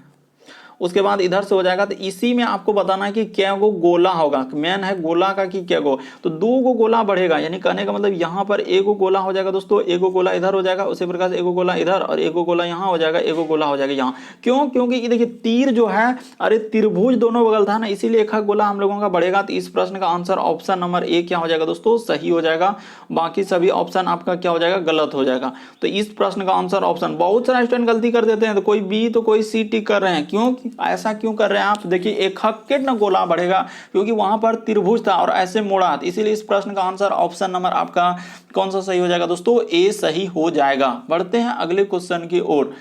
उसके बाद इधर से हो जाएगा। तो इसी में आपको बताना है कि क्या गो गोला होगा, मेन है गोला का कि क्या गो, तो 2 को गोला बढ़ेगा। यानी कहने का मतलब यहाँ पर 1 को गोला हो जाएगा दोस्तों, 1 को गोला इधर हो जाएगा, उसी प्रकार से 1 को गोला इधर और 1 को गोला यहाँ हो जाएगा, 1 को गोला हो जाएगा यहाँ। क्यों, क्योंकि ये देखिए तीर जो है, अरे त्रिभुज दोनों बगल था ना, इसीलिए 1 गोला हम लोगों का बढ़ेगा। तो इस प्रश्न का आंसर ऑप्शन नंबर ए क्या हो जाएगा दोस्तों, सही हो जाएगा। बाकी सभी ऑप्शन आपका क्या हो जाएगा, गलत हो जाएगा। तो इस प्रश्न का आंसर ऑप्शन, बहुत सारे स्टूडेंट गलती कर देते हैं, तो कोई बी तो कोई सी टिक कर रहे हैं, क्यों ऐसा क्यों कर रहे हैं आप। देखिए एक हक्केट ना गोला बढ़ेगा, क्योंकि वहां पर त्रिभुज था और ऐसे मोड़ा, इसीलिए इस प्रश्न का आंसर ऑप्शन नंबर आपका कौन सा सही हो जाएगा दोस्तों, ए सही हो जाएगा। बढ़ते हैं अगले क्वेश्चन की ओर।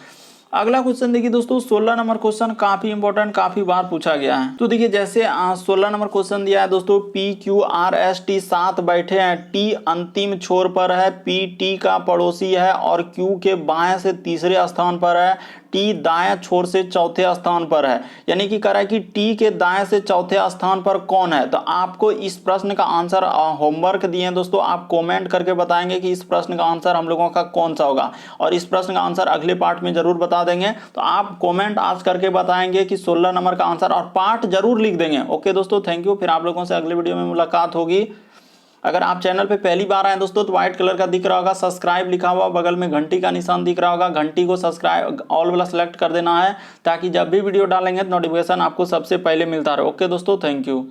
अगला क्वेश्चन देखिए दोस्तों, 16 नंबर क्वेश्चन काफी इंपॉर्टेंट, काफी बार पूछा गया है। तो देखिए जैसे 16 नंबर क्वेश्चन दिया है दोस्तों, P Q R S T 7 बैठे हैं, टी अंतिम छोर पर है, पी टी का पड़ोसी है और क्यू के बाएं से तीसरे स्थान पर है, टी दाएं छोर से चौथे स्थान पर है। यानी कि कह रहा है कि टी के दाएं से चौथे स्थान पर कौन है। तो आपको इस प्रश्न का आंसर होमवर्क दिए हैं दोस्तों, आप कमेंट करके बताएंगे कि इस प्रश्न का आंसर हम लोगों का कौन सा होगा, और इस प्रश्न का आंसर अगले पार्ट में जरूर बता देंगे। तो आप कमेंट आज करके बताएंगे कि 16 नंबर का आंसर, और पार्ट जरूर लिख देंगे। ओके दोस्तों, थैंक यू। फिर आप लोगों से अगले वीडियो में मुलाकात होगी। अगर आप चैनल पे पहली बार आए दोस्तों तो व्हाइट कलर का दिख रहा होगा सब्सक्राइब लिखा हुआ, बगल में घंटी का निशान दिख रहा होगा, घंटी को सब्सक्राइब ऑल वाला सेलेक्ट कर देना है, ताकि जब भी वीडियो डालेंगे तो नोटिफिकेशन आपको सबसे पहले मिलता रहे। ओके दोस्तों, थैंक यू।